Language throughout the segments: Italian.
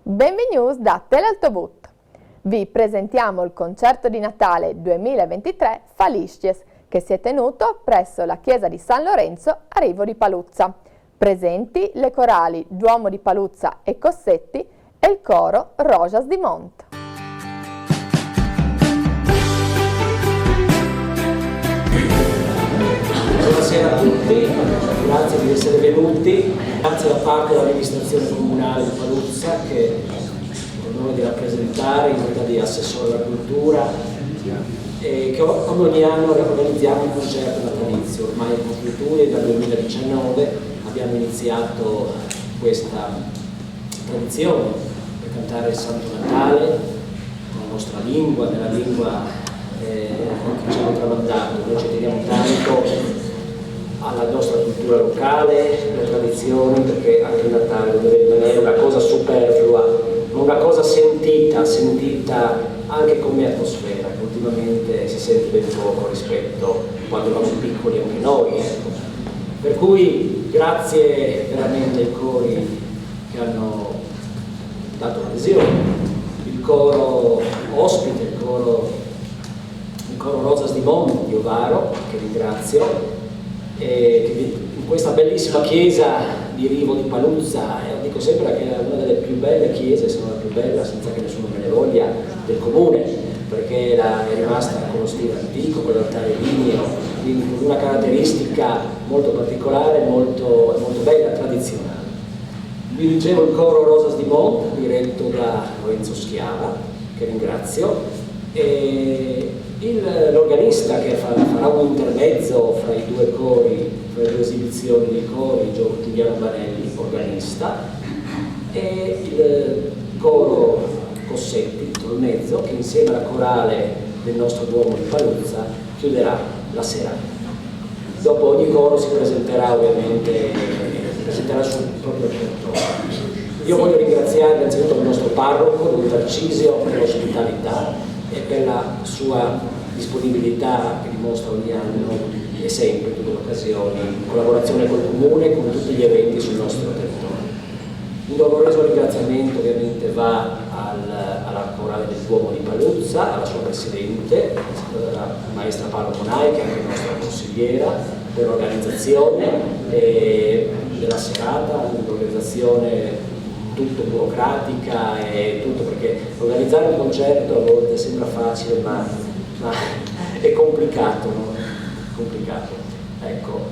Benvenuti da Telaltobut. Vi presentiamo il concerto di Natale 2023 Falisties che si è tenuto presso la chiesa di San Lorenzo a Rivo di Paluzza. Presenti le corali Duomo di Paluzza e Cossetti e il coro Rojas di Mont. Buonasera a tutti, grazie di essere venuti, grazie da parte dell'amministrazione comunale di Paluzza che ho l'onore di rappresentare in qualità di assessore alla cultura e che come ogni anno organizziamo un concerto natalizio, ormai in conclusione dal 2019 abbiamo iniziato questa tradizione per cantare il Santo Natale con la nostra lingua, nella lingua che ci hanno tramandato. Noi ci teniamo tanto alla nostra cultura locale, alle tradizioni, perché anche il Natale non deve rimanere una cosa superflua, ma una cosa sentita anche come atmosfera, che ultimamente si sente ben poco rispetto a quando eravamo piccoli anche noi. Per cui grazie veramente ai cori che hanno dato l'adesione, il coro ospite, il coro Rosas di Mont di Ovaro, che ringrazio, che in questa bellissima chiesa di Rivo di Paluzza, dico sempre che è una delle più belle chiese, se non la più bella, senza che nessuno me ne voglia, del comune, perché è rimasta con lo stile antico, con l'altare ligneo, quindi con una caratteristica molto particolare, molto bella, tradizionale. Vi dicevo il coro Rosas di Mont, diretto da Lorenzo Schiava, che ringrazio, e l'organista che farà un intermezzo fra i due cori, fra le due esibizioni dei cori, Giuliano Banelli, organista, e il coro Cossetti, intermezzo, che insieme alla corale del nostro Duomo di Paluzza chiuderà la serata. Dopo ogni coro si presenterà ovviamente sul proprio repertorio. Io voglio ringraziare innanzitutto il nostro parroco, Don Tarcisio, per l'ospitalità e per la sua disponibilità che dimostra ogni anno e sempre, in tutte le occasioni, in collaborazione col Comune e con tutti gli eventi sul nostro territorio. Un doveroso ringraziamento ovviamente va alla corale del Duomo di Paluzza, alla sua presidente, la maestra Paola Monai, che è anche nostra consigliera, per l'organizzazione della serata, l'organizzazione tutto burocratica e tutto, perché organizzare un concerto a volte sembra facile ma è complicato, no? Complicato. Ecco,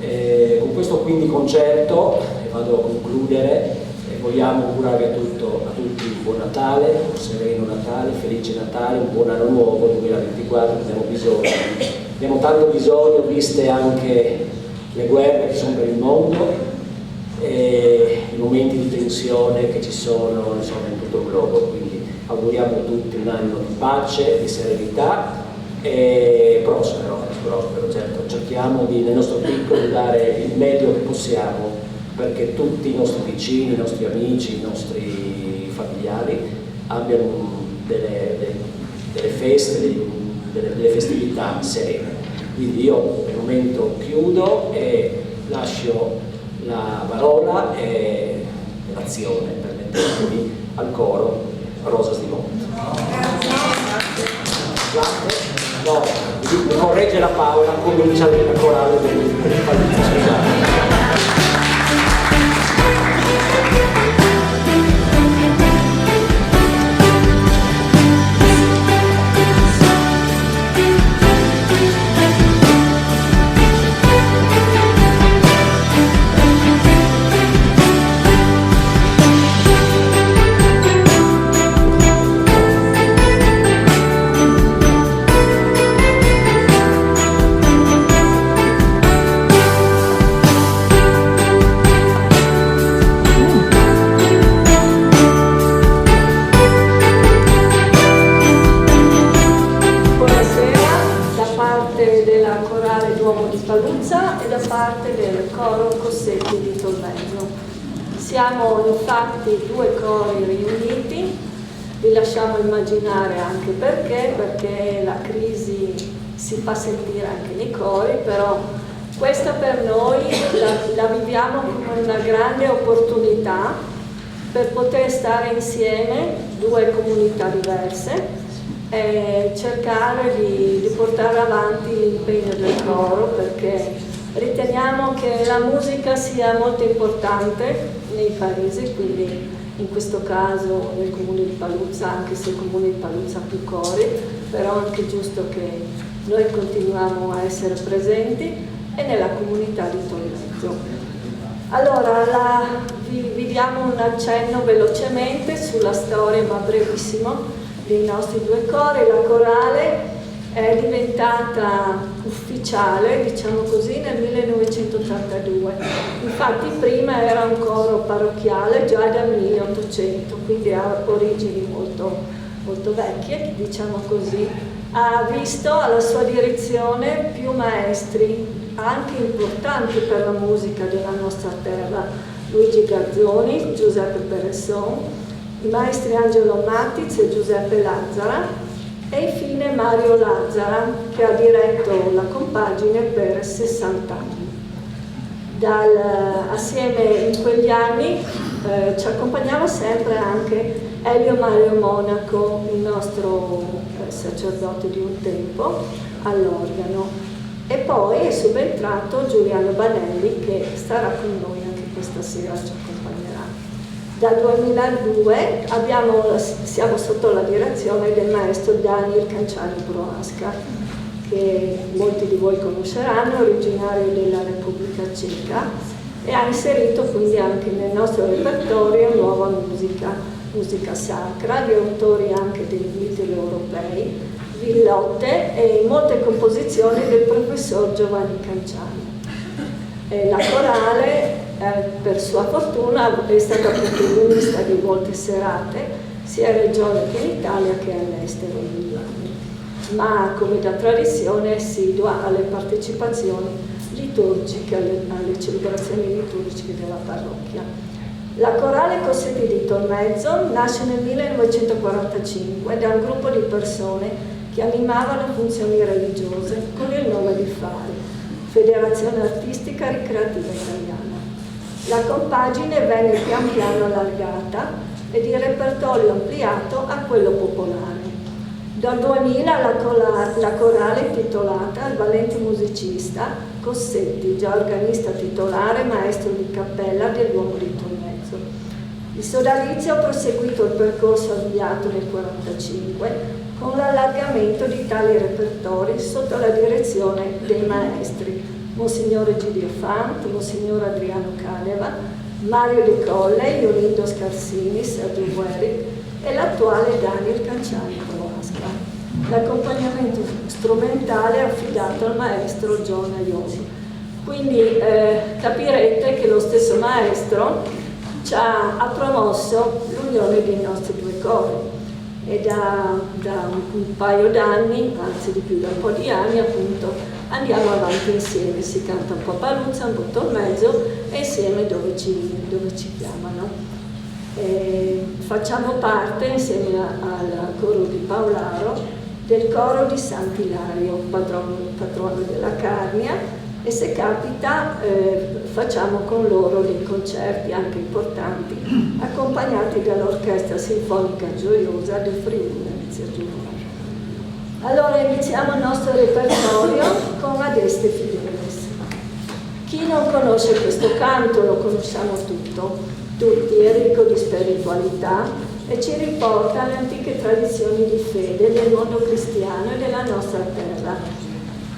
con questo quindi concerto, e vado a concludere, vogliamo augurare a tutti un buon Natale, un sereno Natale, felice Natale, un buon anno nuovo 2024, abbiamo tanto bisogno, viste anche le guerre che sono per il mondo, i momenti di tensione che ci sono insomma, in tutto il globo, quindi auguriamo a tutti un anno di pace, di serenità e prospero, certo, cerchiamo nel nostro piccolo di dare il meglio che possiamo perché tutti i nostri vicini, i nostri amici, i nostri familiari abbiano delle feste, delle festività serene. Quindi io per il momento chiudo e lascio la parola e l'azione, permettetemi, al coro Rosas di Mont. No, mi corregge la Paola, comincia la corale del Paluzza, scusate. E da parte del coro Cossetti di Tolmezzo. Siamo infatti due cori riuniti, vi lasciamo immaginare anche perché la crisi si fa sentire anche nei cori, però questa per noi la viviamo come una grande opportunità per poter stare insieme, due comunità diverse, e cercare di portare avanti l'impegno del coro, perché riteniamo che la musica sia molto importante nei paesi, quindi in questo caso nel comune di Paluzza, anche se il comune di Paluzza ha più cori, però è anche giusto che noi continuiamo a essere presenti, e nella comunità di Tolmezzo. Allora, vi diamo un accenno velocemente sulla storia, ma brevissimo, dei nostri due cori. La corale è diventata ufficiale, diciamo così, nel 1982. Infatti prima era un coro parrocchiale già dal 1800, quindi ha origini molto, molto vecchie, diciamo così. Ha visto alla sua direzione più maestri, anche importanti per la musica della nostra terra: Luigi Garzoni, Giuseppe Peresson, i maestri Angelo Mattiz e Giuseppe Lazzara, e infine Mario Lazzara, che ha diretto la compagine per 60 anni. Assieme in quegli anni ci accompagnava sempre anche Elio Mario Monaco, il nostro sacerdote di un tempo, all'organo. E poi è subentrato Giuliano Banelli, che starà con noi anche questa sera, ci accompagnerà. Dal 2002 siamo sotto la direzione del maestro Daniel Canciani Prohaska, che molti di voi conosceranno, originario della Repubblica Ceca, e ha inserito quindi anche nel nostro repertorio nuova musica sacra, di autori anche dei Beatles europei, villotte e molte composizioni del professor Giovanni Canciani. La corale, per sua fortuna, è stata protagonista di molte serate, sia in regione che in Italia che all'estero negli anni, ma come da tradizione è assidua alle partecipazioni liturgiche, alle celebrazioni liturgiche della parrocchia. La corale Cossetti di Tolmezzo nasce nel 1945 da un gruppo di persone che animavano funzioni religiose con il nome di FARI, Federazione Artistica Ricreativa Italiana. La compagine venne pian piano allargata ed il repertorio ampliato a quello popolare. Dal 2000 la corale intitolata al valente musicista Cossetti, già organista titolare, maestro di cappella del Duomo di Tolmezzo. Il sodalizio ha proseguito il percorso avviato nel 1945 con l'allargamento di tali repertori sotto la direzione dei maestri Monsignore Gidio Fant, Monsignor Adriano Caneva, Mario De Colle, Iolindo Scarsini, Sergio Gueri e l'attuale Daniel Canciani Prohaska. L'accompagnamento strumentale è affidato al maestro John Aioli. Quindi capirete che lo stesso maestro ha promosso l'unione dei nostri due cori, e da un paio d'anni, anzi di più, da un po' di anni appunto, andiamo avanti insieme, si canta un po' a Paluzza, un po' a Tolmezzo, e insieme dove ci chiamano. Facciamo parte, insieme al coro di Paolaro, del coro di Sant'Ilario, patrono della Carnia, e se capita facciamo con loro dei concerti anche importanti, accompagnati dall'Orchestra Sinfonica Gioiosa del Friuli Venezia Giulia. Allora iniziamo il nostro repertorio con Adeste Fideles. Chi non conosce questo canto lo conosciamo tutti, è ricco di spiritualità e ci riporta alle antiche tradizioni di fede del mondo cristiano e della nostra terra.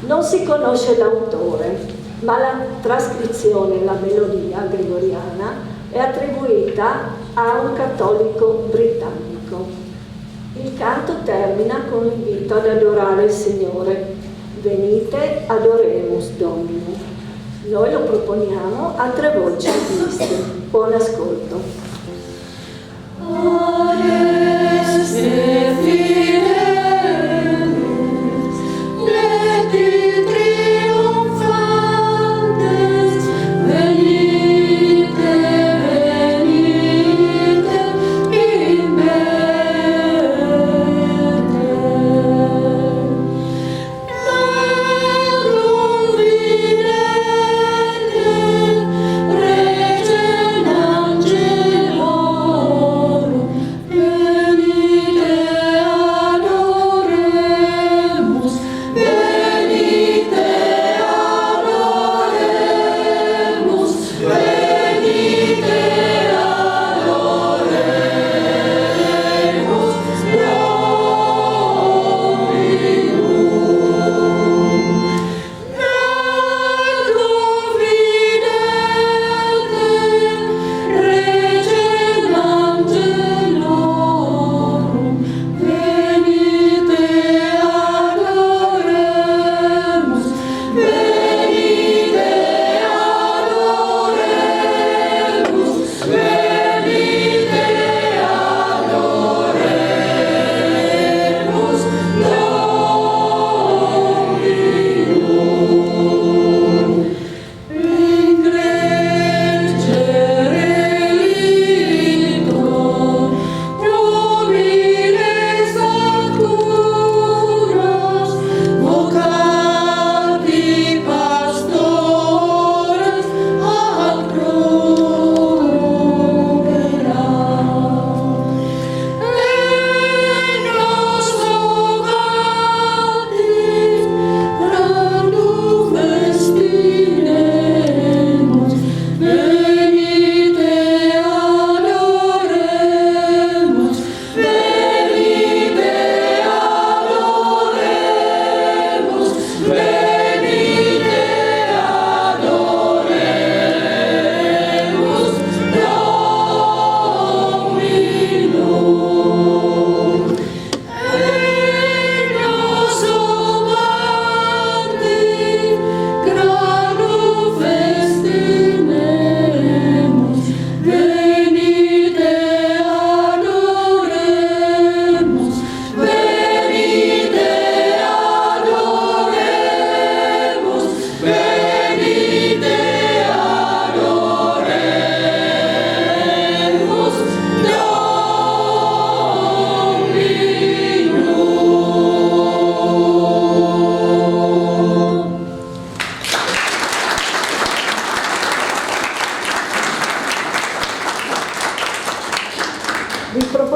Non si conosce l'autore, ma la trascrizione, la melodia gregoriana, è attribuita a un cattolico britannico. Il canto termina con l'invito ad adorare il Signore. Venite, adoremus Dominum. Noi lo proponiamo a tre voci miste. Buon ascolto. Adeste fidelis, leti triumphantes, venite, venite in mente. Larum videte, regem angelorum,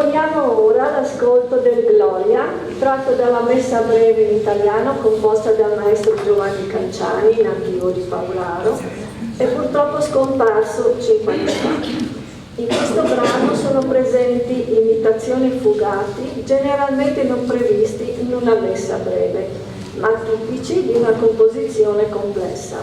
Proponiamo ora l'ascolto del Gloria, tratto dalla messa breve in italiano composta dal maestro Giovanni Canciani, nativo di Paolaro, e purtroppo scomparso 5 anni fa. In questo brano sono presenti imitazioni fugati, generalmente non previsti in una messa breve, ma tipici di una composizione complessa.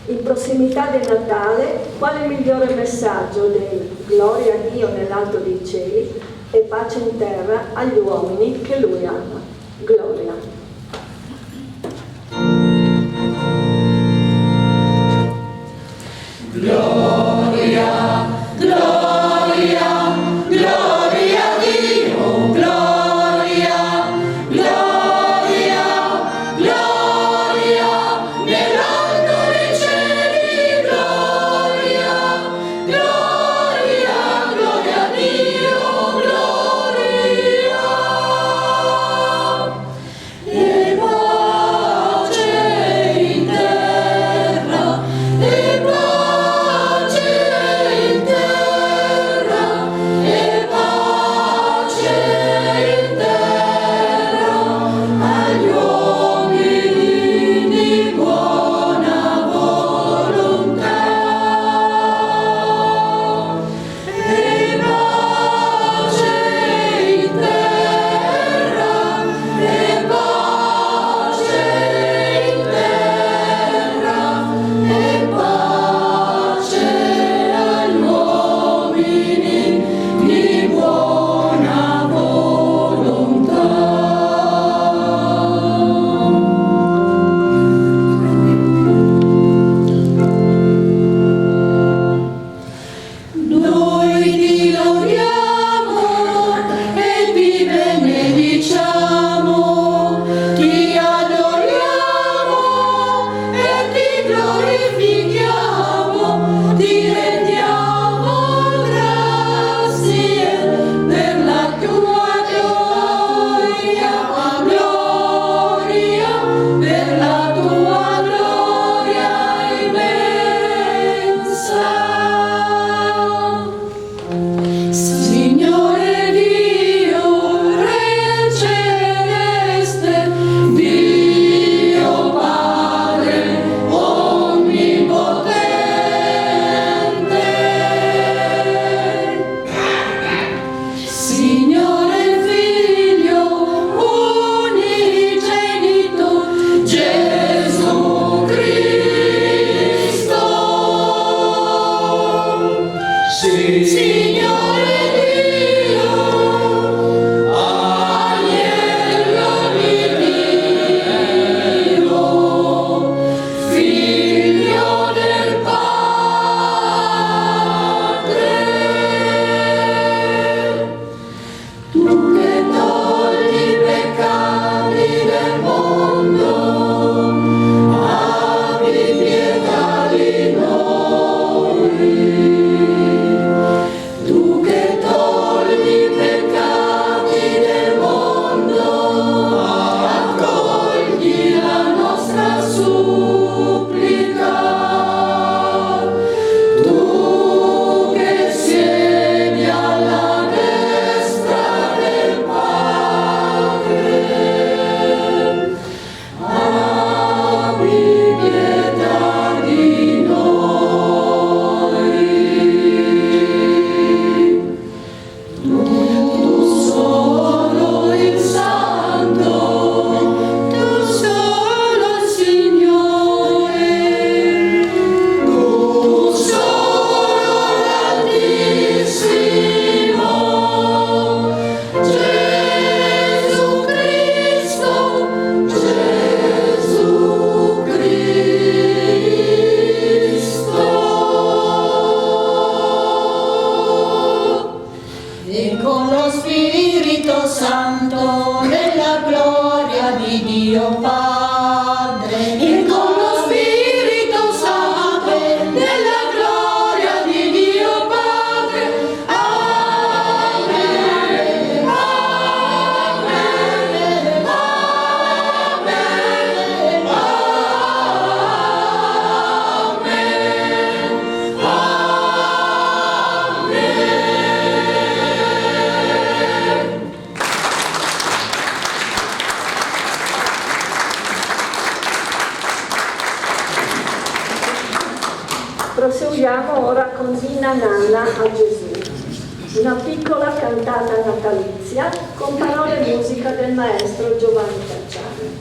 In prossimità del Natale, quale migliore messaggio del Gloria a Dio nell'alto dei cieli e pace in terra agli uomini che Lui ama. Gloria. Gloria, gloria, gloria a Dio, gloria, gloria, gloria, nell'alto dei cieli, gloria, gloria, gloria a Dio, gloria. E pace in terra, e pace in terra, e pace in terra agli uomini di buona volontà. E pace in terra, e pace in terra, e pace agli uomini di buona volontà. Noi ti lodiamo e ti benediciamo, ti adoriamo e ti glorifichiamo, ti rendiamo grazie per la tua gloria, gloria, per la tua gloria immensa. Signore Dio, Re celeste, Dio Padre onnipotente. Signore Figlio unigenito, Gesù Cristo. Signore Dio, agnello di Dio, Figlio del Padre, tu che togli i peccati del mondo, abbi pietà di noi. Tu che togli i peccati del mondo, accogli la nostra supplica. Tu che siedi alla destra del Padre, abbi pietà di noi. Tu solo il Santo, tu solo il Signore, tu solo l'Altissimo, Gesù Cristo, Gesù Cristo. E con lo Spirito Santo nella gloria di Dio Padre. E con lo Spirito Santo nella gloria di Dio Padre. Amen. Amen. Amen. Amen. Amen. Iniziamo ora con Ninna Nanna a Gesù, una piccola cantata natalizia con parole e musica del maestro Giovanni Cacciani.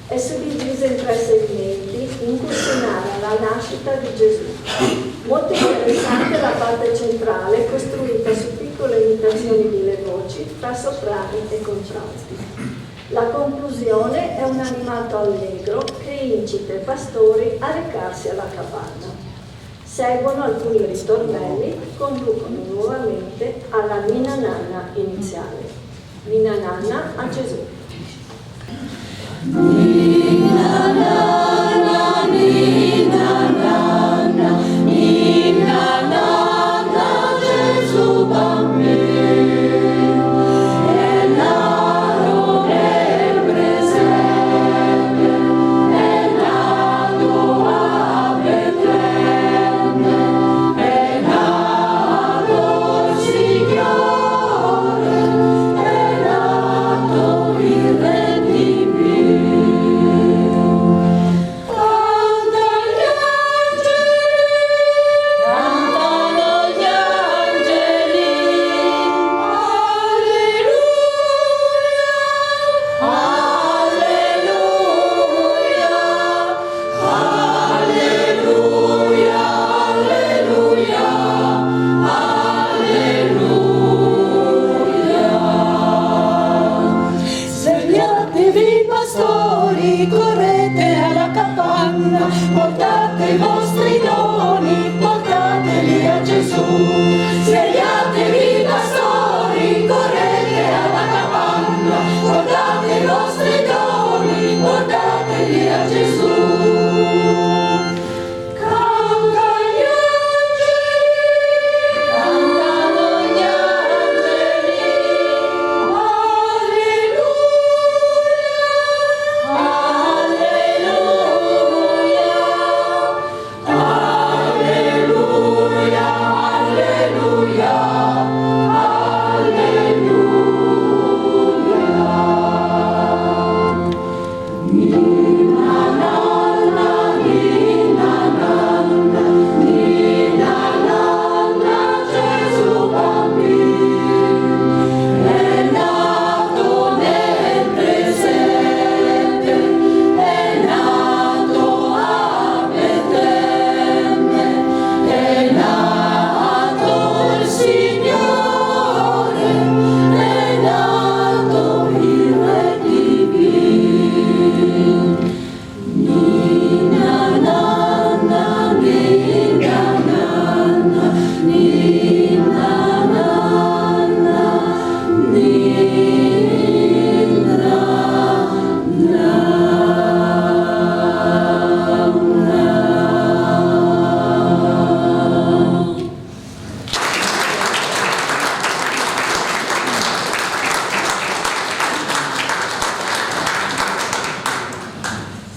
È suddivisa in 3 segmenti in cui si narra la nascita di Gesù. Molto interessante la parte centrale, costruita su piccole imitazioni di voci tra soprani e contrasti. La conclusione è un animato allegro che incita i pastori a recarsi alla capanna. Seguono alcuni ritornelli che conducono nuovamente alla Ninna Nanna iniziale. Ninna Nanna a Gesù. Ninna Nanna, Ninna Nanna, Ninna Nanna, Gesù bambino. Portate i vostri doni, portateli a Gesù. Svegliatevi pastori, correte alla capanna, portate i vostri doni, portateli a Gesù. Cantano gli angeli,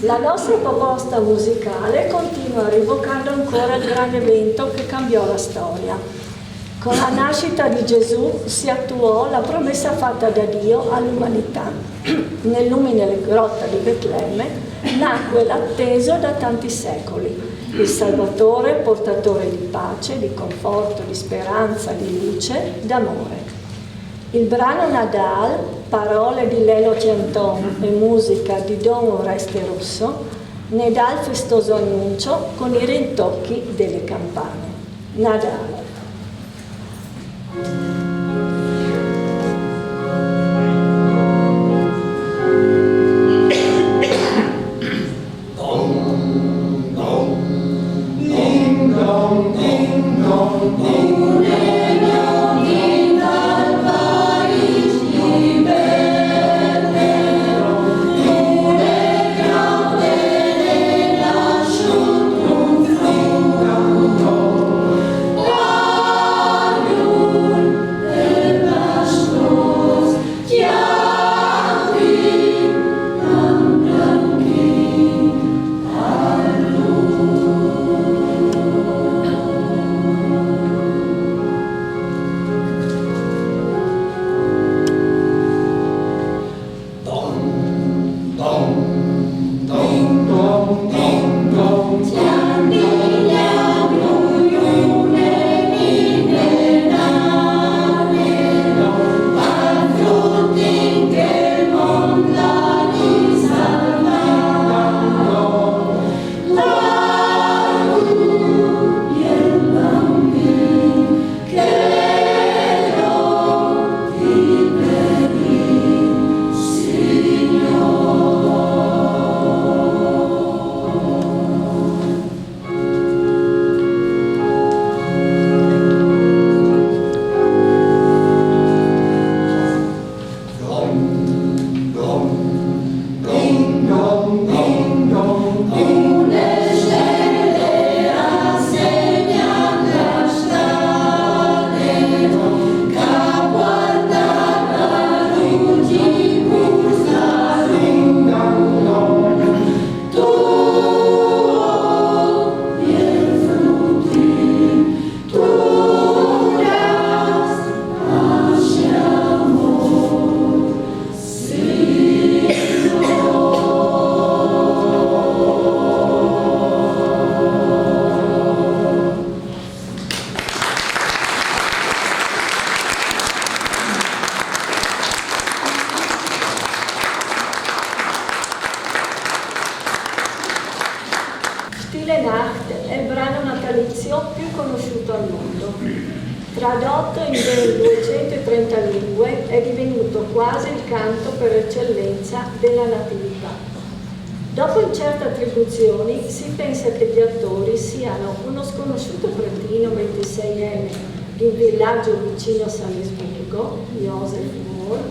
La nostra proposta musicale continua rivocando ancora il grande evento che cambiò la storia. Con la nascita di Gesù si attuò la promessa fatta da Dio all'umanità. Nell'umile grotta di Betlemme nacque l'atteso da tanti secoli, il Salvatore portatore di pace, di conforto, di speranza, di luce, d'amore. Il brano Nadal, parole di Lelo Cianton e musica di Don Oreste Russo, ne dà il festoso annuncio con i rintocchi delle campane. Nadal. Tradotto in ben 230 lingue, è divenuto quasi il canto per eccellenza della Natività. Dopo incerte attribuzioni, si pensa che gli attori siano uno sconosciuto cretino 26enne di un villaggio vicino a Salisburgo, Joseph Moore,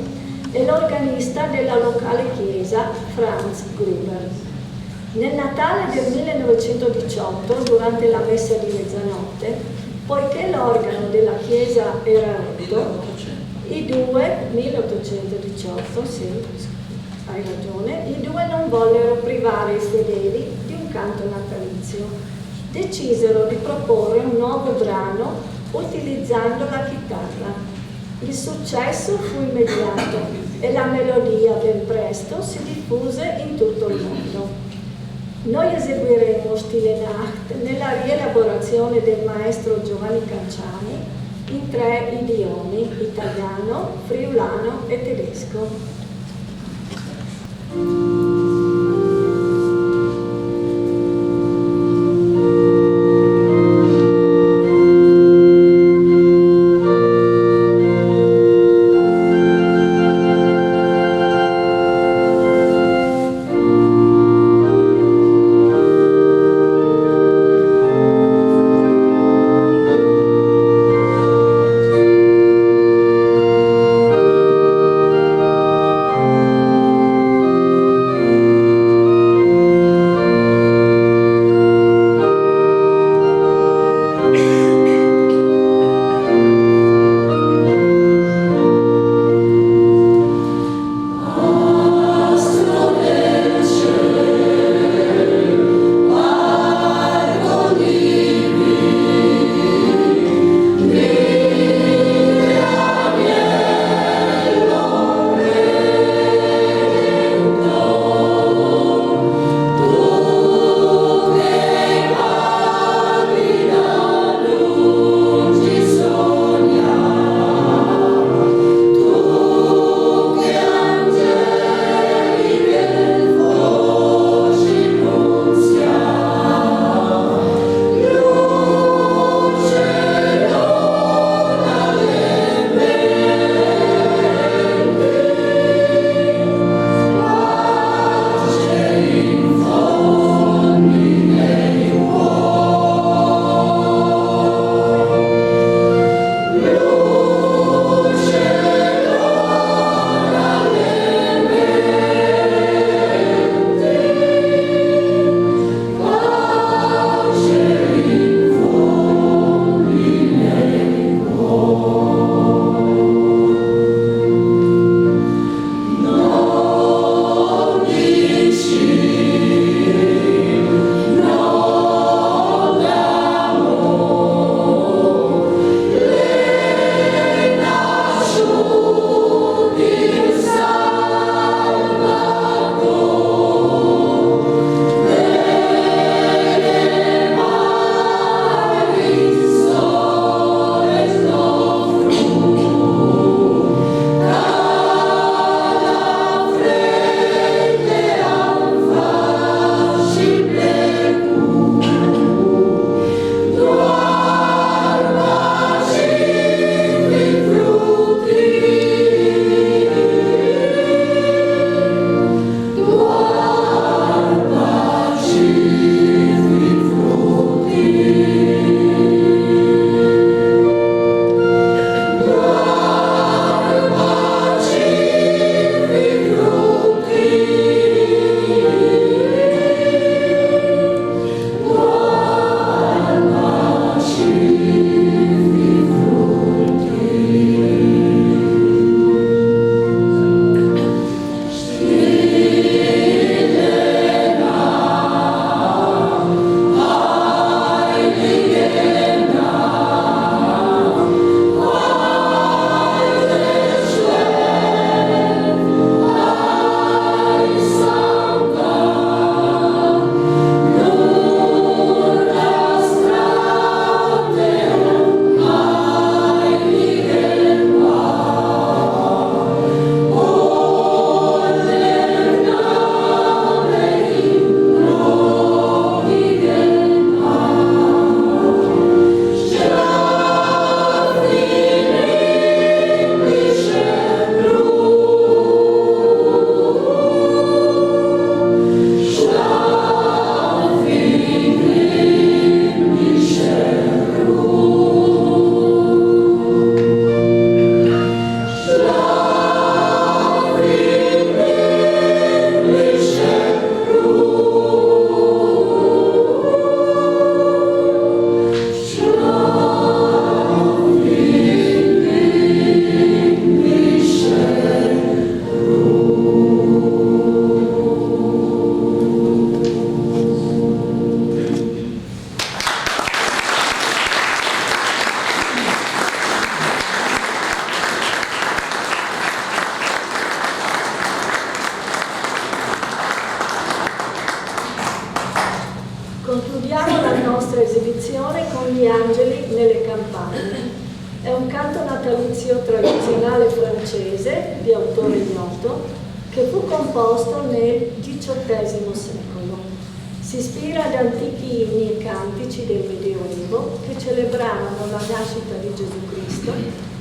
e l'organista della locale chiesa, Franz Gruber. Nel Natale del 1918, durante la messa di mezzanotte, poiché l'organo della chiesa era rotto, i due, 1818, sì, hai ragione, i due non vollero privare i fedeli di un canto natalizio. Decisero di proporre un nuovo brano utilizzando la chitarra. Il successo fu immediato e la melodia ben presto si diffuse in tutto il mondo. Noi eseguiremo Stille Nacht nella rielaborazione del maestro Giovanni Canciani in 3 idiomi, italiano, friulano e tedesco. gli angeli nelle campagne. È un canto natalizio tradizionale francese di autore ignoto che fu composto nel XVIII secolo. Si ispira ad antichi inni e cantici del Medioevo che celebravano la nascita di Gesù Cristo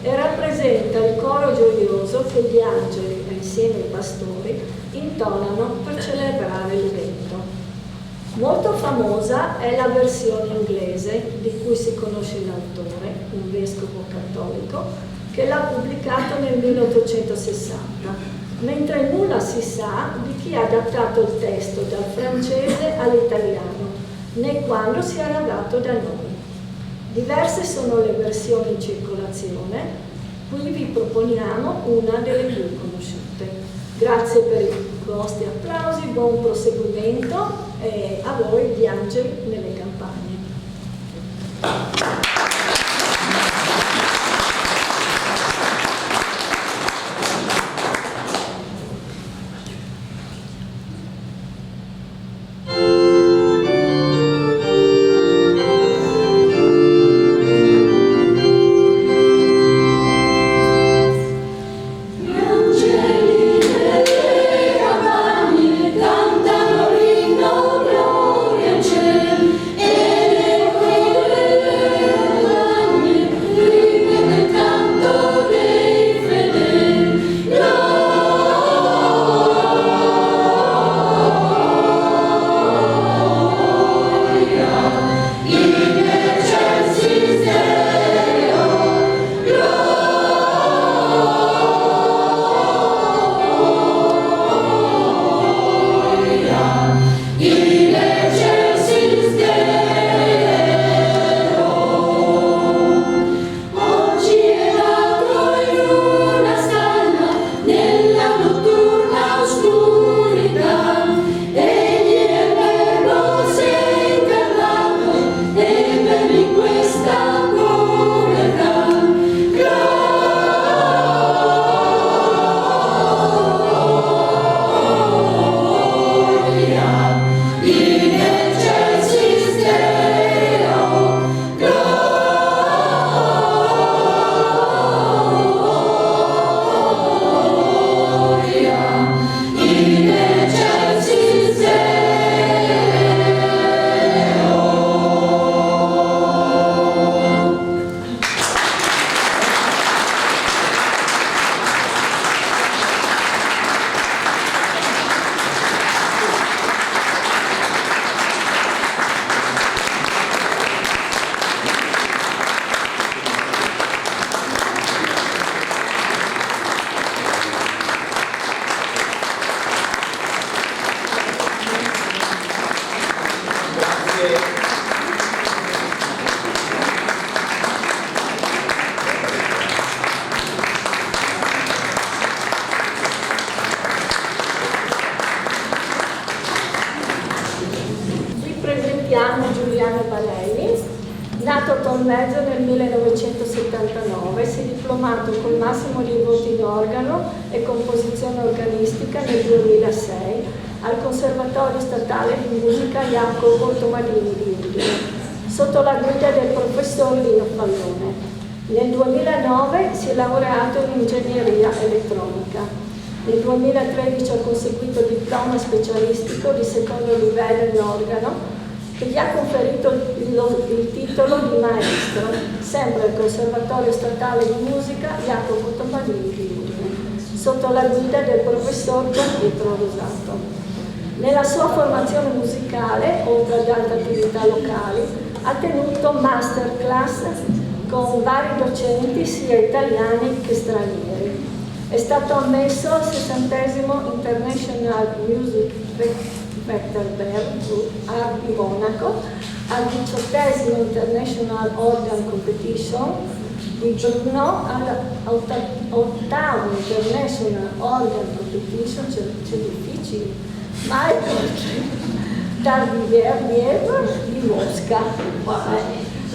e rappresenta il coro gioioso che gli angeli, insieme ai pastori, intonano per celebrare l'evento. Molto famosa è la versione inglese, di cui si conosce l'autore, un vescovo cattolico, che l'ha pubblicato nel 1860, mentre nulla si sa di chi ha adattato il testo dal francese all'italiano, né quando sia arrivato da noi. Diverse sono le versioni in circolazione, qui vi proponiamo una delle più conosciute. Grazie per i vostri applausi, buon proseguimento e a voi gli angeli nelle campagne. Nato a Tolmezzo nel 1979, si è diplomato col massimo dei voti in organo e composizione organistica nel 2006 al Conservatorio Statale di Musica Jacopo Tomadini di Udine, sotto la guida del professor Lino Pallone. Nel 2009 si è laureato in ingegneria elettronica. Nel 2013 ha conseguito il diploma specialistico di secondo livello in organo che gli ha conferito il titolo di maestro, sempre al Conservatorio Statale di Musica Jacopo Tomadini di Udine, sotto la guida del professor Gian Pietro Rosato. Nella sua formazione musicale, oltre ad altre attività locali, ha tenuto masterclass con vari docenti sia italiani che stranieri. È stato ammesso al 60° International Music Festival di Monaco, al 18° International Organ Competition di Brno, all'8º International Organ Competition, c'è difficile, dal Vernier di Mosca.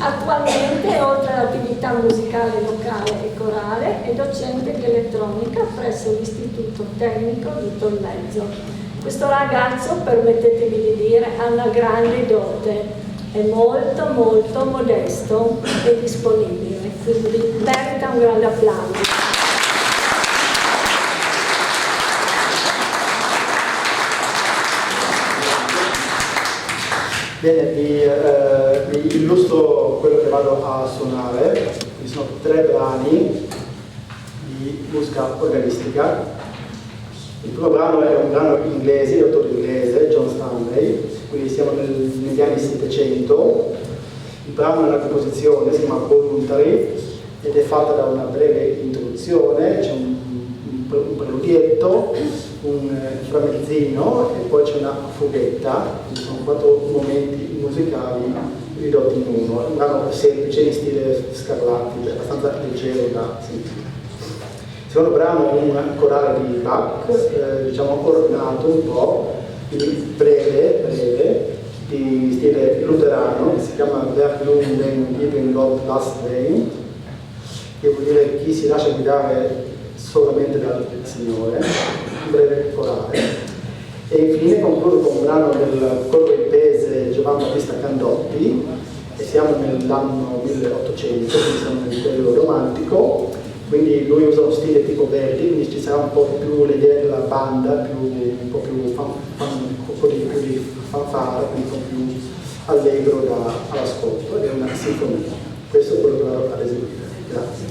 Attualmente, oltre all'attività musicale locale e corale, è docente di elettronica presso l'Istituto Tecnico di Tolmezzo. Questo ragazzo, permettetemi di dire, ha una grande dote. è molto molto modesto e disponibile, quindi merita un grande applauso. Bene, vi illustro quello che vado a suonare. Ci sono 3 brani di musica organistica. Il primo brano è un brano inglese, di autore inglese, John Stanley, quindi siamo negli anni 700. Il brano è una composizione, si chiama Voluntary, ed è fatta da una breve introduzione, c'è un preludietto, un framezzino e poi c'è una fughetta, quindi sono 4 momenti musicali ridotti in uno. È un brano semplice in stile Scarlatti, abbastanza leggero da sentire. Il secondo brano è un corale di Bach, diciamo ordinato un po', quindi breve, di stile luterano, che si chiama Wer nun den lieben Gott lasst wehen, che vuol dire chi si lascia guidare solamente dal Signore, un breve corale. E infine concludo con un brano del coro Pese Giovanni Battista Candotti, e siamo nell'anno 1800, quindi siamo nel periodo romantico, quindi lui usa uno stile tipo Verdi, quindi ci sarà un po' più l'idea della banda, un po' più di fanfara, quindi un po' più allegro all'ascolto, ed è una sinfonia. Questo è quello che vado ad eseguire. Grazie.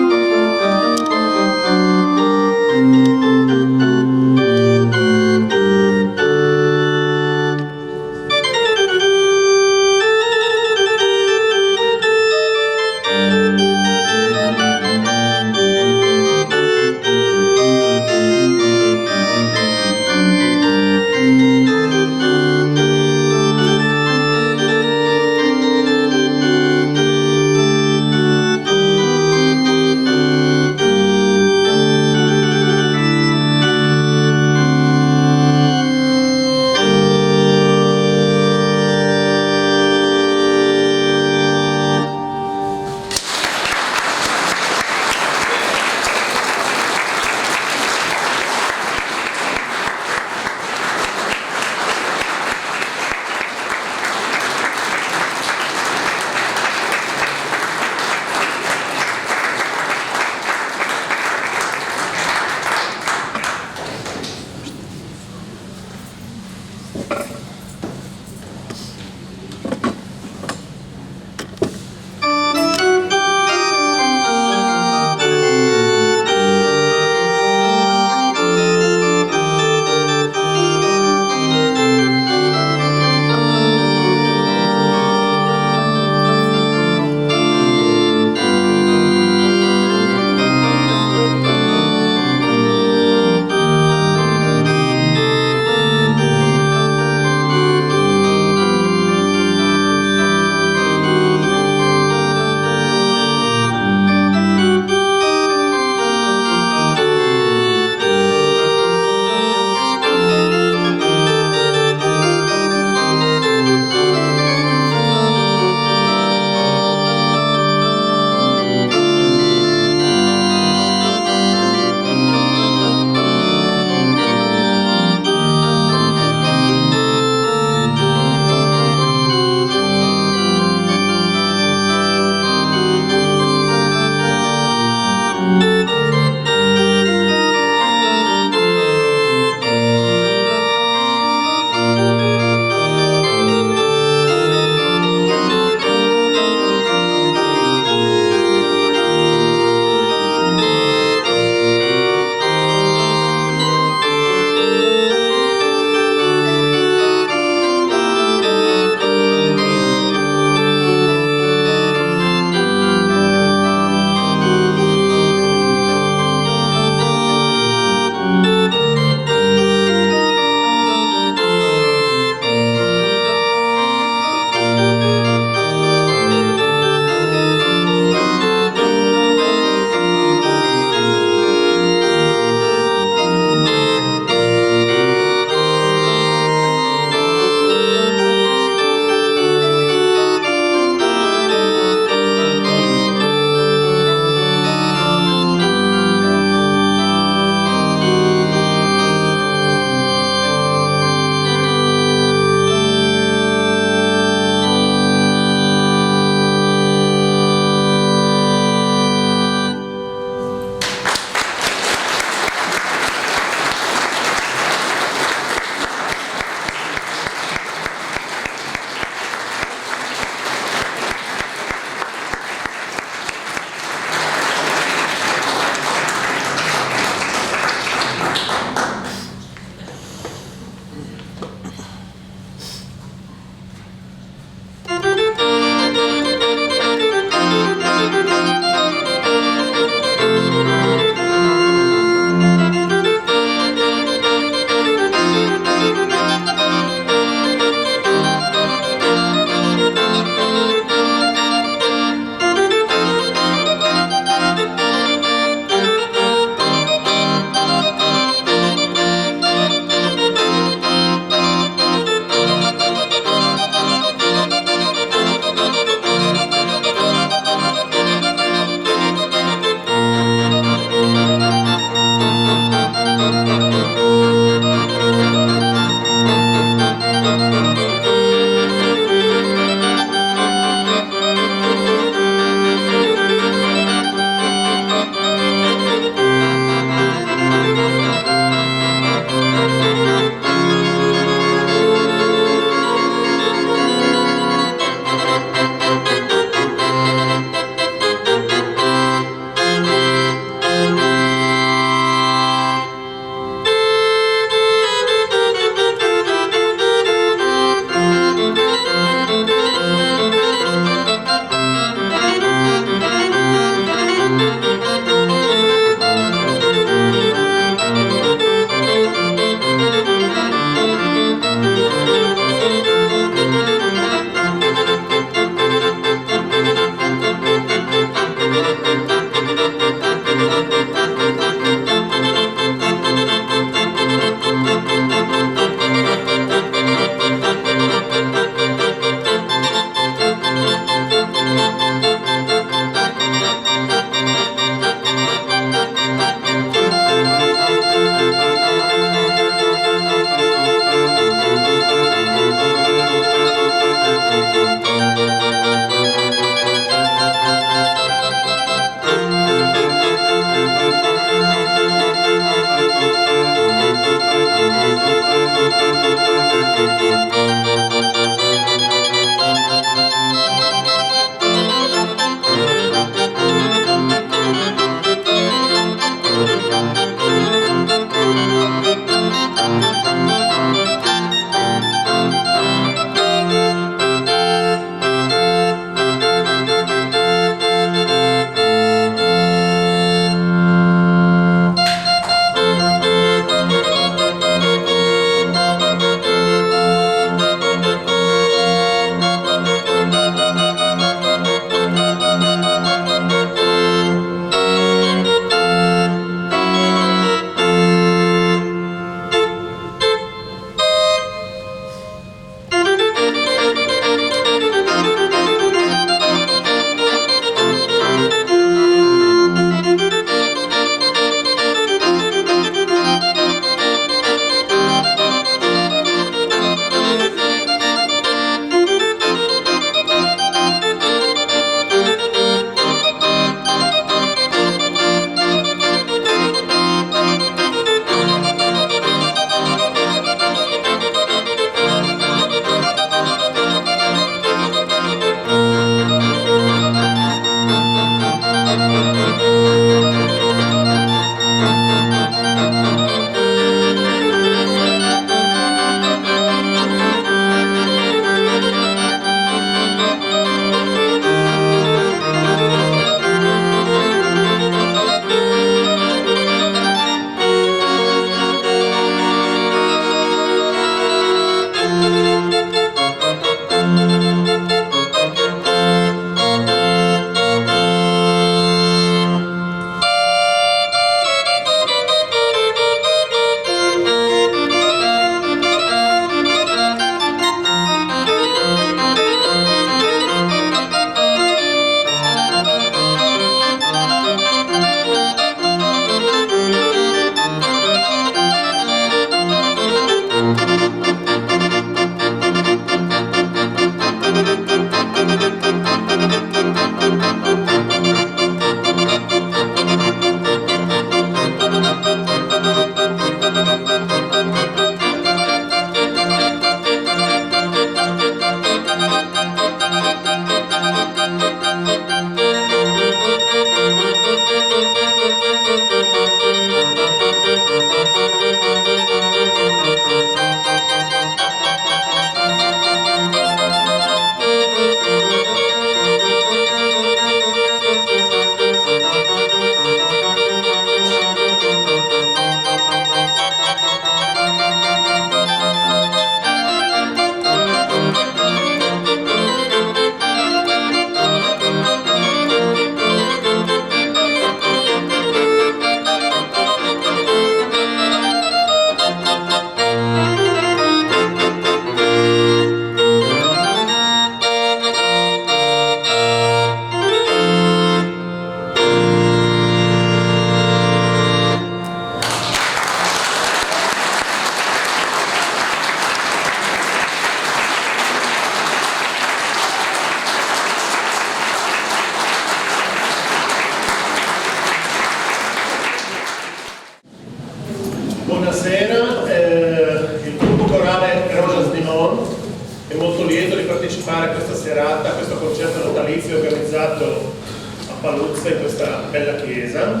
a Paluzza, in questa bella chiesa.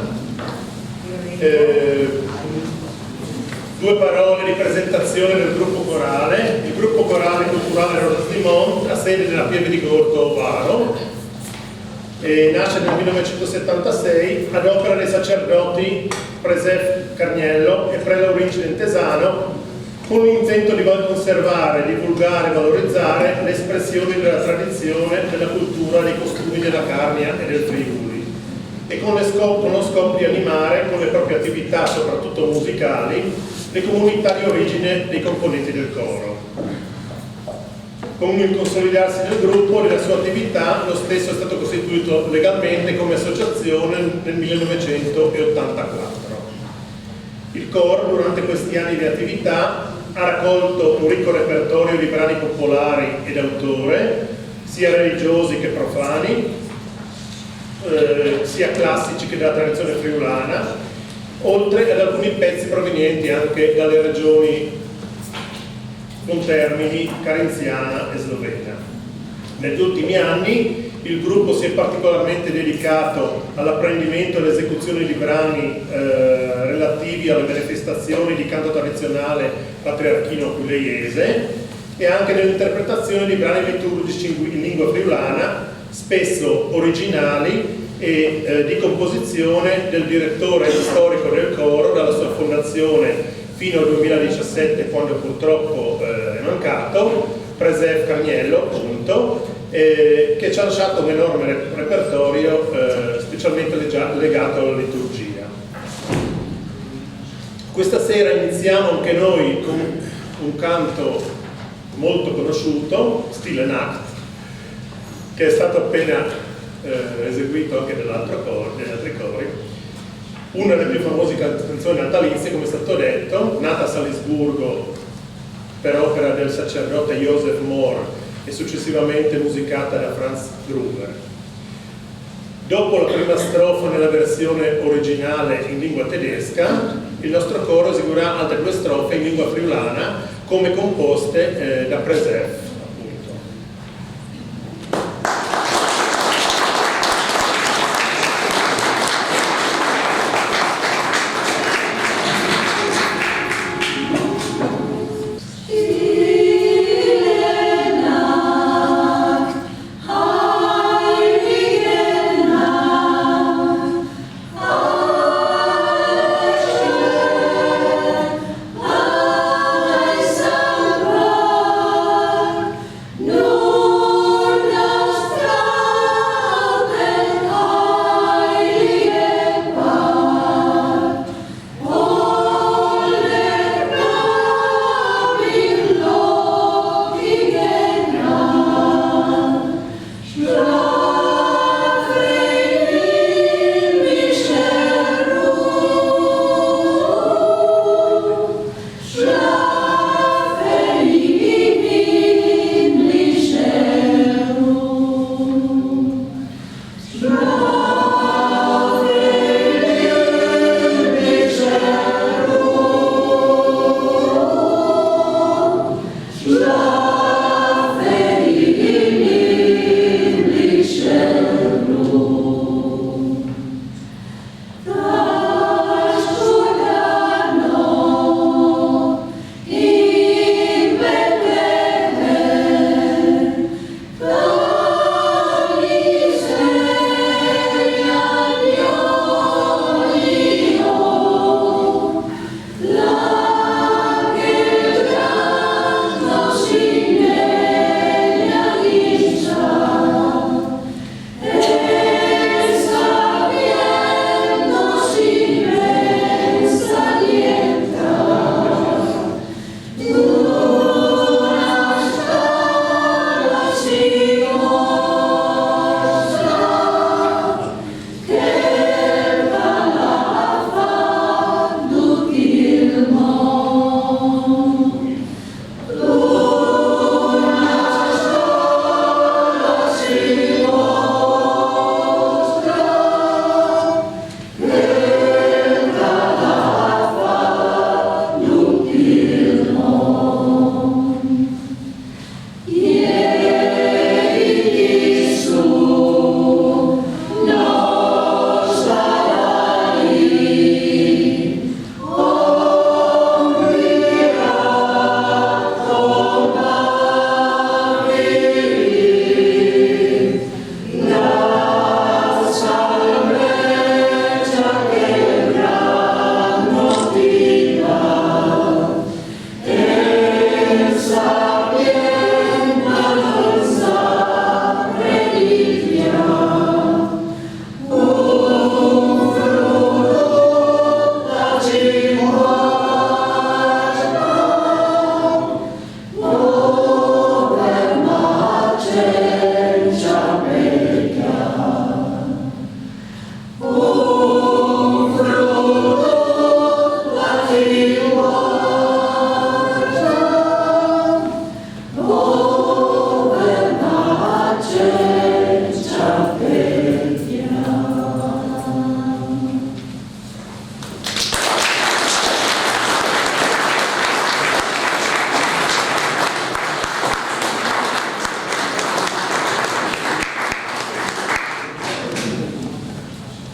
Due parole di presentazione del gruppo corale. Il gruppo corale culturale Rosa di Mont ha sede nella Pieve di Gordo Varo e nasce nel 1976 ad opera dei sacerdoti Presef Carniello e Pre Laurentino Intesano, con l'intento di conservare, divulgare e valorizzare le espressioni della tradizione, della cultura, dei costumi della Carnia e del Friuli, e con lo scopo di animare con le proprie attività, soprattutto musicali, le comunità di origine dei componenti del coro. Con il consolidarsi del gruppo e della sua attività, lo stesso è stato costituito legalmente come associazione nel 1984. Il coro, durante questi anni di attività, ha raccolto un ricco repertorio di brani popolari ed autore, sia religiosi che profani, sia classici che della tradizione friulana, oltre ad alcuni pezzi provenienti anche dalle regioni con termini carinziana e slovena. Negli ultimi anni il gruppo si è particolarmente dedicato all'apprendimento e all'esecuzione di brani relativi alle manifestazioni di canto tradizionale patriarchino puleiese e anche nell'interpretazione di brani liturgici in lingua friulana, spesso originali e di composizione del direttore storico del coro dalla sua fondazione fino al 2017, quando purtroppo è mancato, Presef Carniello, appunto, che ci ha lasciato un enorme repertorio specialmente legato alla liturgia. Questa sera iniziamo anche noi con un canto molto conosciuto, Stille Nacht, che è stato appena eseguito anche dagli altri cori. Una delle più famose canzoni natalizie, come è stato detto, nata a Salisburgo per opera del sacerdote Joseph Mohr e successivamente musicata da Franz Gruber. Dopo la prima strofa nella versione originale in lingua tedesca, il nostro coro eseguirà altre due strofe in lingua friulana, come composte da Presef.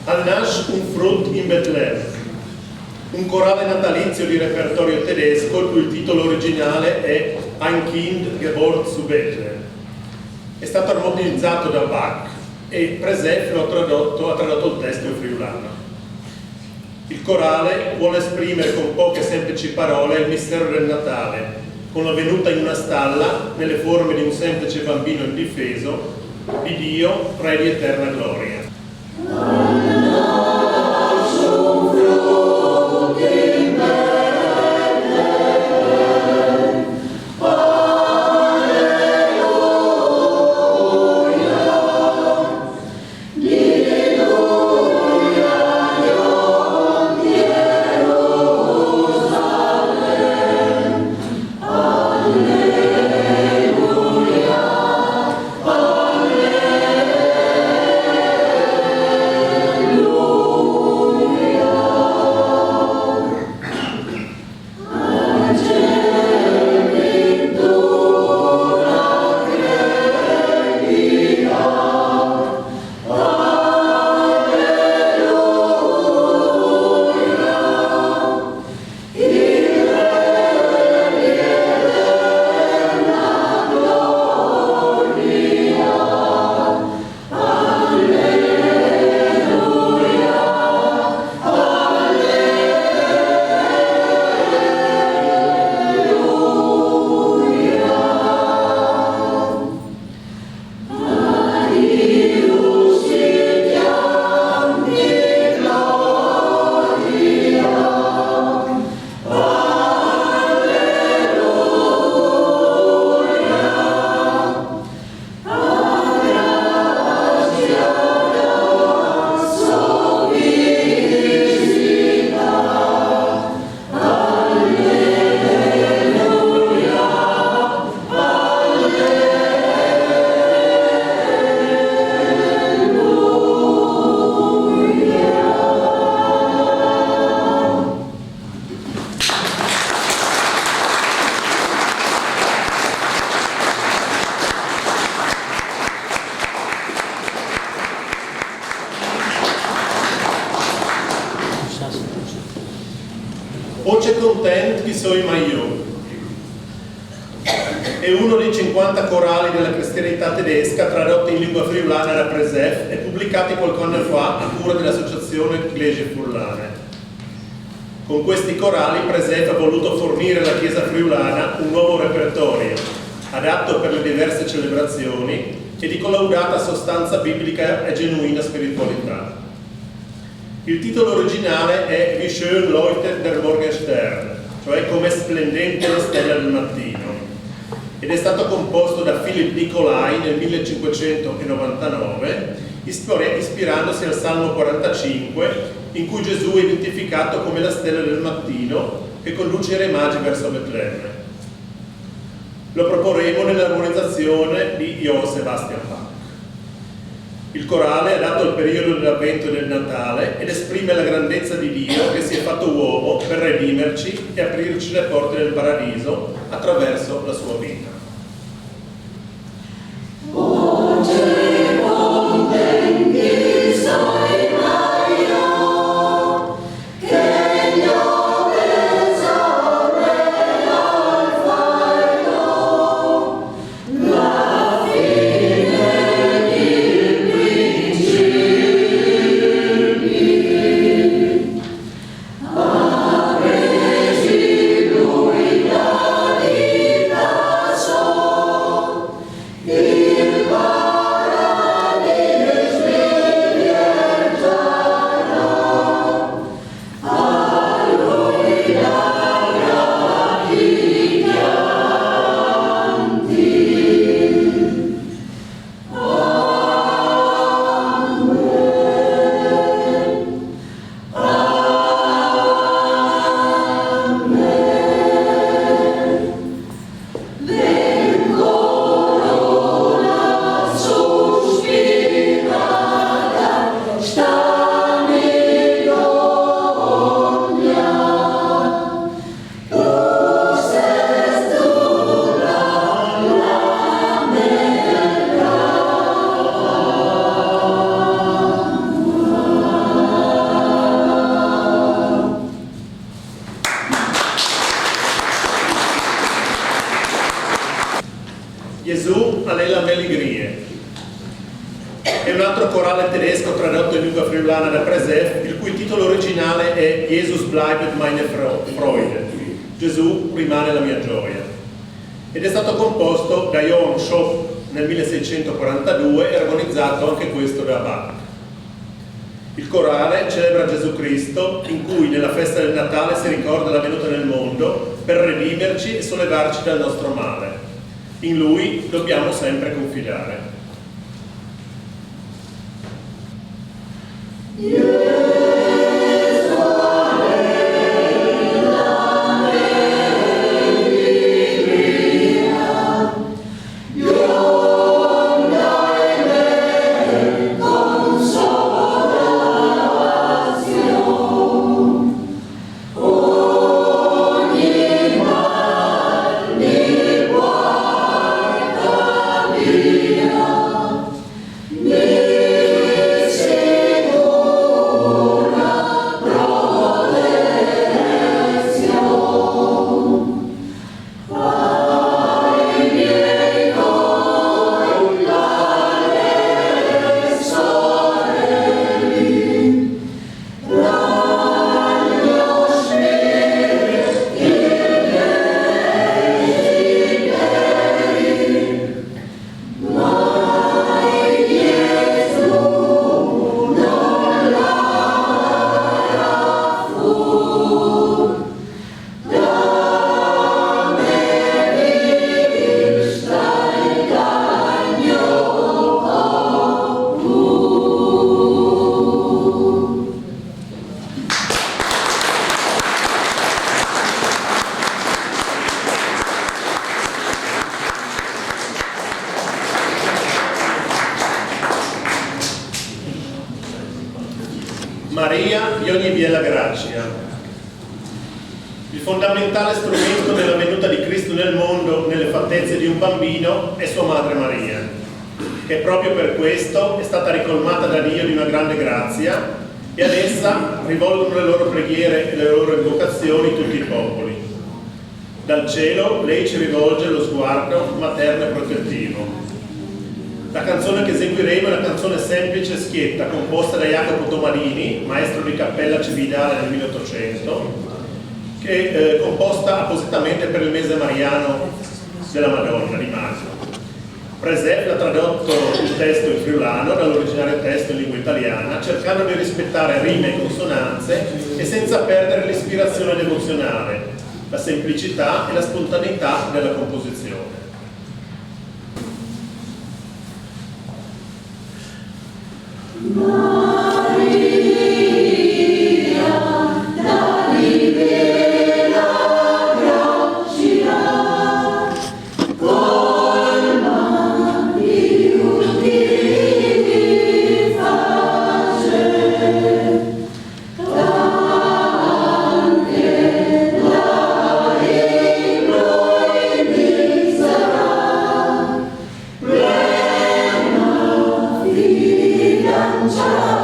Al Nasch un Frut in Betlemme, un corale natalizio di repertorio tedesco il cui titolo originale è Ein Kind geboren zu Bethlehem. È stato armonizzato da Bach e Presef ha tradotto il testo in friulano. Il corale vuole esprimere con poche semplici parole il mistero del Natale, con la venuta in una stalla nelle forme di un semplice bambino indifeso, di Dio, Re di eterna gloria. Voce content chi soi maio è uno dei 50 corali della cristianità tedesca tradotti in lingua friulana da Presef e pubblicati qualche anno fa a cura dell'associazione Iglesie Furlane. Con questi corali Presef ha voluto fornire alla Chiesa friulana un nuovo repertorio adatto per le diverse celebrazioni e di collaudata sostanza biblica e genuina spiritualità. Il titolo originale è Wie schön leuchtet der Morgenstern, cioè come splendente la stella del mattino, ed è stato composto da Philipp Nicolai nel 1599, ispirandosi al Salmo 45, in cui Gesù è identificato come la stella del mattino che conduce i re magi verso Betlemme. Lo proporremo nell'armonizzazione di Johann Sebastian Bach. Il corale è dato al periodo dell'Avvento e del Natale ed esprime la grandezza di Dio che si è fatto uomo per redimerci e aprirci le porte del paradiso attraverso la sua vita. So tedesco tradotto in lingua friulana da Presef, il cui titolo originale è Jesus bleibt meine Freude, Gesù rimane la mia gioia, ed è stato composto da Johann Schopp nel 1642 e armonizzato anche questo da Bach. Il corale celebra Gesù Cristo, in cui nella festa del Natale si ricorda la venuta nel mondo per redimerci e sollevarci dal nostro male. In Lui dobbiamo sempre confidare. Maria di ogni biella grazia. Il fondamentale strumento della venuta di Cristo nel mondo, nelle fattezze di un bambino, è sua madre Maria, che proprio per questo è stata ricolmata da Dio di una grande grazia, e ad essa rivolgono le loro preghiere e le loro invocazioni tutti i popoli. Dal cielo lei ci rivolge lo sguardo materno e protettivo. La canzone che eseguiremo è una canzone semplice e schietta, composta da Jacopo Tomarini, maestro di cappella cividale nel 1800, che è composta appositamente per il mese mariano della Madonna di maggio. Presef ha tradotto il testo in friulano dall'originario testo in lingua italiana, cercando di rispettare rime e consonanze e senza perdere l'ispirazione devozionale, la semplicità e la spontaneità della composizione. Ciao.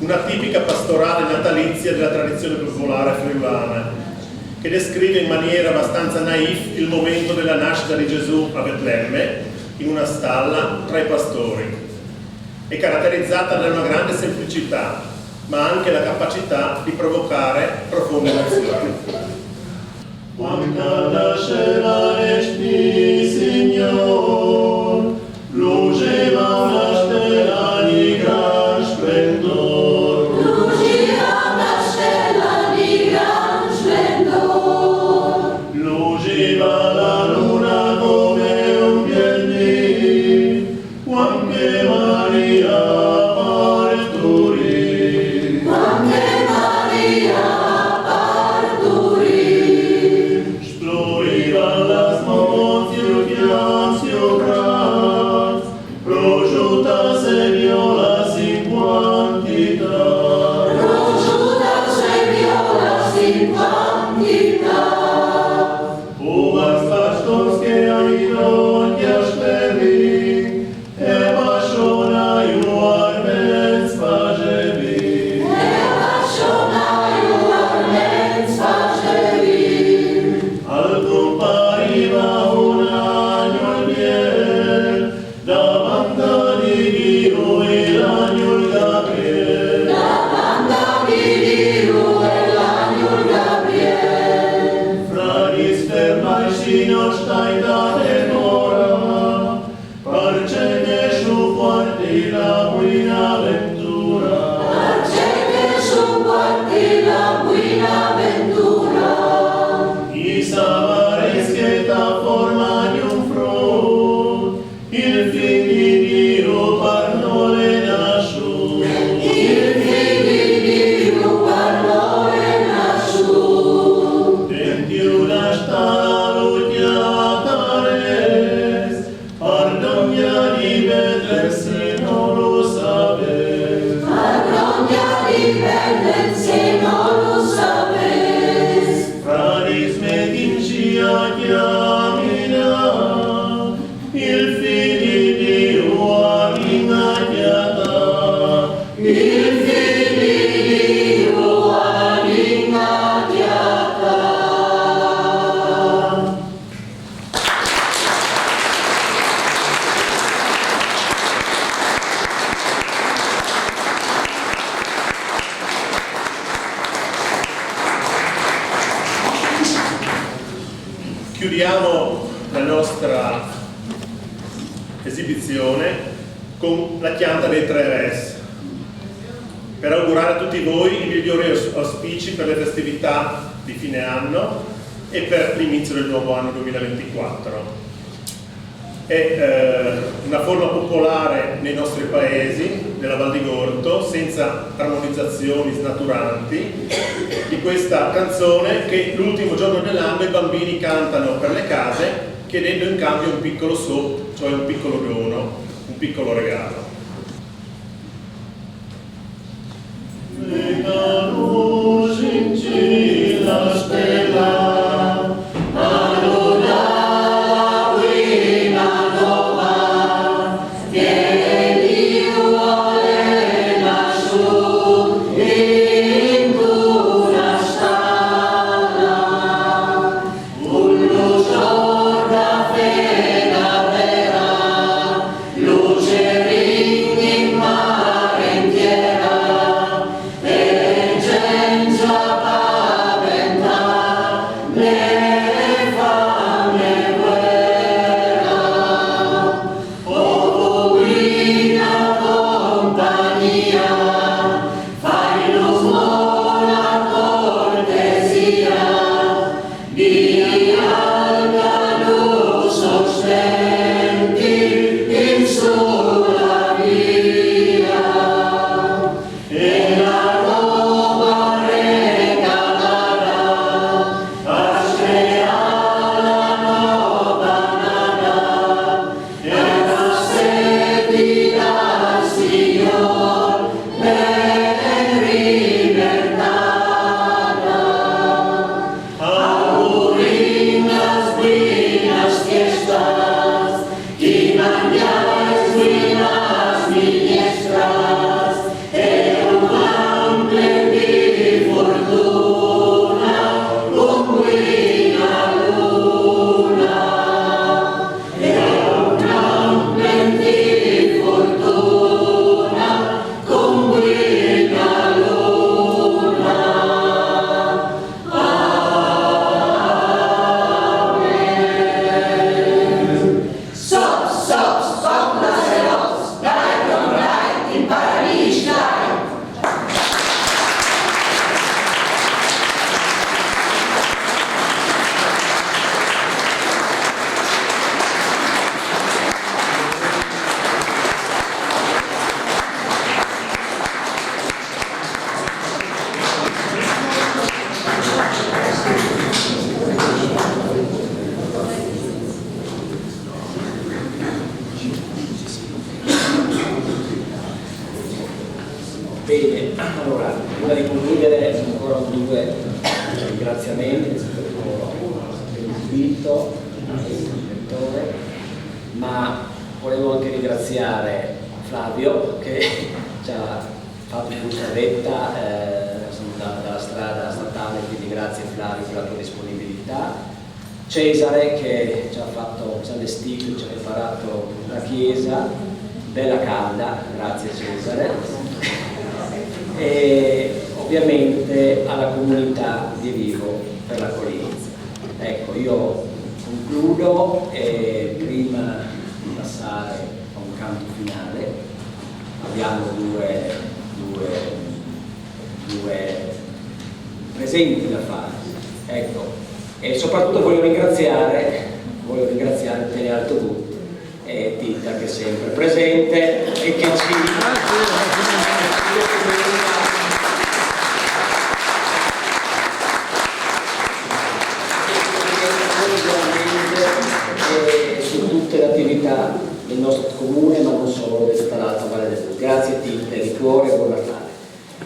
una tipica pastorale natalizia della tradizione popolare friulana, che descrive in maniera abbastanza naif il momento della nascita di Gesù a Betlemme, in una stalla tra i pastori. È caratterizzata da una grande semplicità, ma anche la capacità di provocare profonde emozioni. Quanta nasceva esti, Signor, luceva una stella di gran splendor. Luceva una stella di gran splendor. Luceva la luna come un piedi, quanche Maria parturì. Quanche Maria parturì. Sploriva las moziu chiazio graz, prosciutta se violas in quantità. Prosciutta se violas in quantità. Uvas pastors che ai occhi aspevi, e pasionaju armen spagevi. E pasionaju armen spagevi. Al compariva un agnol biel, davanta di Dio e l'agnol Gabriel. Davanta di Dio e l'agnol Gabriel. Fra gli spermai non stai da demora, parce che su guardi la buona ventura. Parce che su guardi la buona ventura. I savares che ta forma di un frut, il figlio di Dio parnole nasciut. Il figlio di Dio parnole nasciut. Denti una stalla luciata res, pardogna di Betlem se non lo sapes. Pardogna di Betlem se non lo sapes. Fra dismetinci a chiamina, il figlio di Dio a ingaggiata. Il figlio di Dio a ingaggiata. Chiudiamo la nostra esibizione con la chianta dei tre res, per augurare a tutti voi i migliori auspici per le festività di fine anno e per l'inizio del nuovo anno 2024. È una forma popolare nei nostri paesi, nella Val di Gorto, senza armonizzazioni snaturanti, di questa canzone che l'ultimo giorno dell'anno i bambini cantano per le case chiedendo in cambio un piccolo sop, cioè un piccolo dono, un piccolo regalo. La stella, Aurina invito, il direttore, ma volevo anche ringraziare Flavio che ci ha fatto questa vetta dalla strada statale, quindi grazie Flavio per la tua disponibilità. Cesare che ci ha allestito, ci ha preparato la chiesa, bella calda, grazie Cesare. E ovviamente alla comunità di Vivo per l'accoglienza. Ecco, io concludo e prima di passare a un canto finale abbiamo due presenti da fare. Ecco, e soprattutto voglio ringraziare Tele Alto Gut e Tita che è sempre presente e che ci su tutte le attività del nostro comune, ma non solo, di tutta l'Alta Valle del Bus. Grazie Tita, di cuore e buon Natale.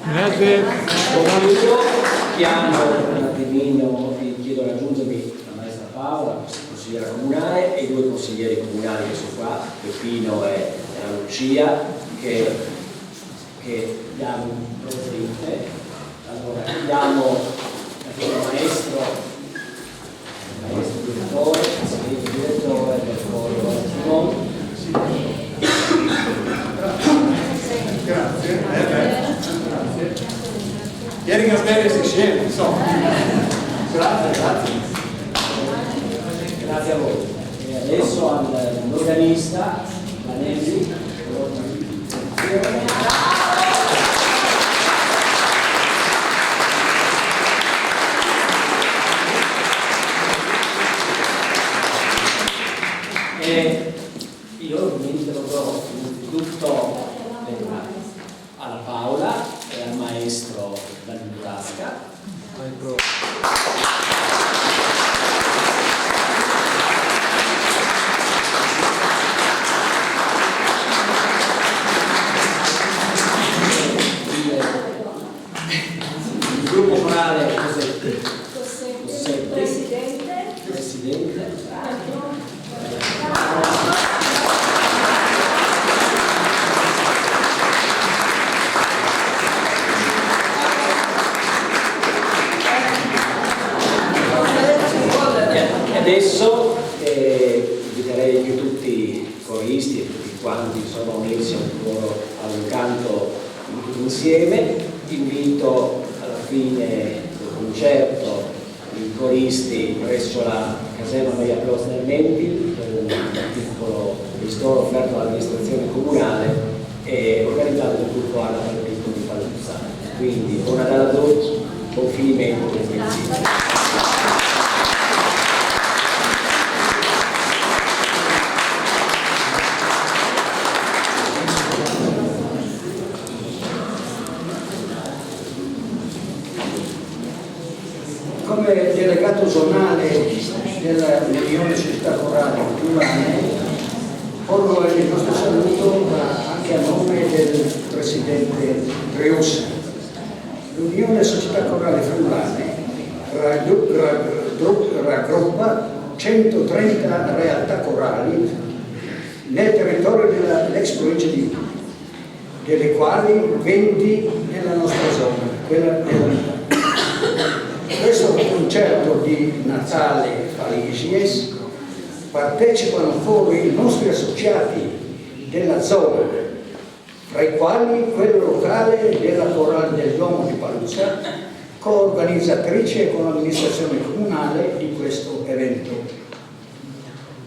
Grazie. Chiamo un attimino, chiedo di raggiungermi la maestra Paola, consigliera comunale, e i due consiglieri comunali che sono qua, Peppino e la Lucia, che diamo un presente. Allora, diamo il maestro direttore, il direttore del coro Simone. Grazie. Ieri Gabriele si scende, insomma. Grazie. Grazie a voi. E adesso all'organista, Vanelli. E io mi trovo innanzitutto alla Paola e al maestro Daniel Tasca. Il gruppo corale Cosetti. Presidente. Adesso inviterei anche tutti i coristi e tutti quanti sono messi a un canto insieme. Invito alla fine del concerto i coristi presso la caserma Maria Claus del Menti per un piccolo ristoro offerto dall'amministrazione comunale e organizzato dal gruppo Arda per il picco di Paluzza. Quindi buona data a tutti, buon finimento del mese. Come delegato zonale dell'Unione Società Corali Friulane porgo il nostro saluto anche a nome del Presidente Dreus. L'Unione Società Corali Friulane raggruppa 130 realtà corali nel territorio dell'ex provincia di Udine, delle quali 20 nella nostra zona, quella della Questo concerto di Natale Faligies partecipano poi i nostri associati della zona, tra i quali quello locale della Corale del Duomo di Paluzza, coorganizzatrice con l'amministrazione comunale di questo evento.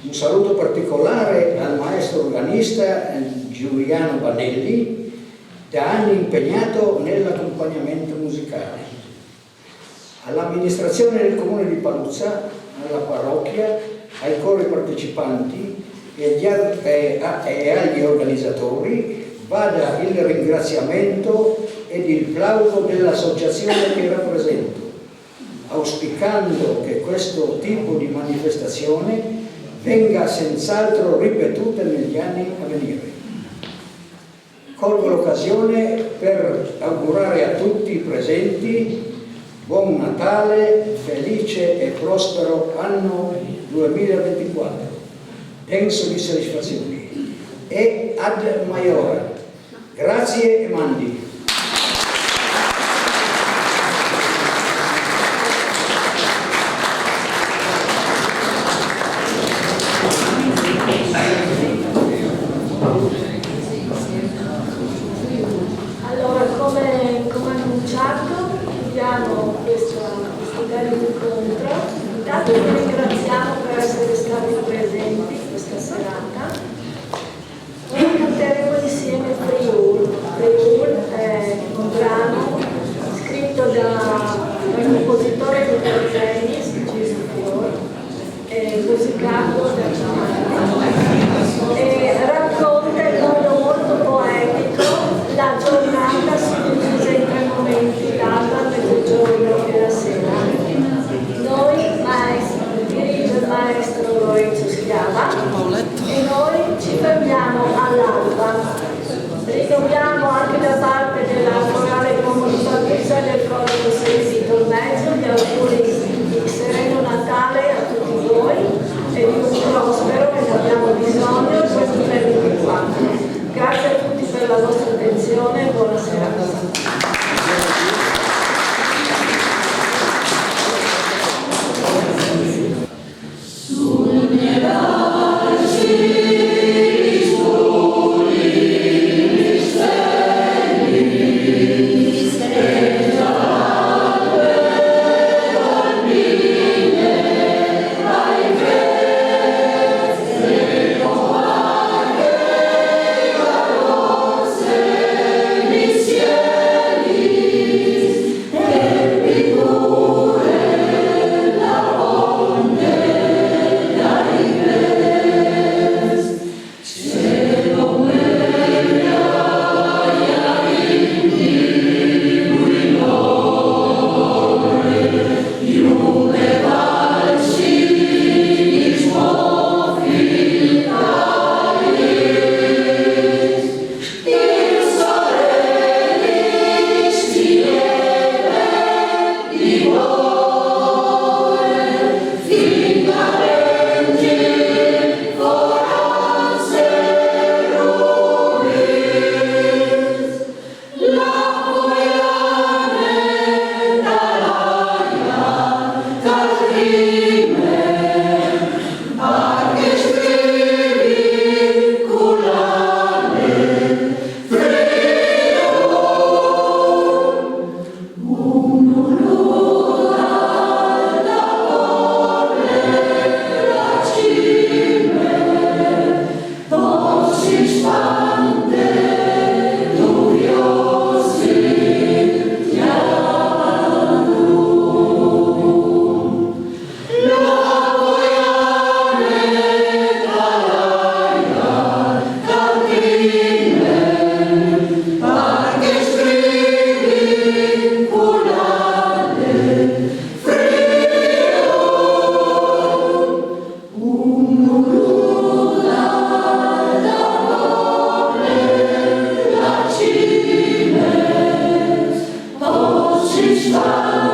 Un saluto particolare al maestro organista Giuliano Banelli, da anni impegnato nell'accompagnamento musicale, all'amministrazione del comune di Paluzza, alla parrocchia, ai cori partecipanti e agli organizzatori vada il ringraziamento ed il plauso dell'associazione che rappresento, auspicando che questo tipo di manifestazione venga senz'altro ripetuta negli anni a venire. Colgo l'occasione per augurare a tutti i presenti Buon Natale, felice e prospero anno 2024, denso di soddisfazioni. E ad maiore. Grazie e mandi. Allora, come annunciato, chiudiamo questo bello incontro. Intanto vi ringraziamo per essere stati presenti questa serata. Noi canteremo insieme Friul. Friul è un brano scritto dal compositore di Tennis, Gesù Fior, e musicato da Giovanni, e racconta in modo molto poetico la giornata suddivisa in 3 momenti, l'alba, mezzogiorno e la sera. Noi, dirige il maestro Lorenzo Schiava, e noi ci fermiamo all'alba. Ritroviamo anche da parte della corale comunità e del coro Cossetti Tormezzo gli auguri di sereno Natale a tutti voi e di un prospero, e ne abbiamo bisogno, questo 2024. Grazie a tutti per la vostra attenzione e buona serata. Stop.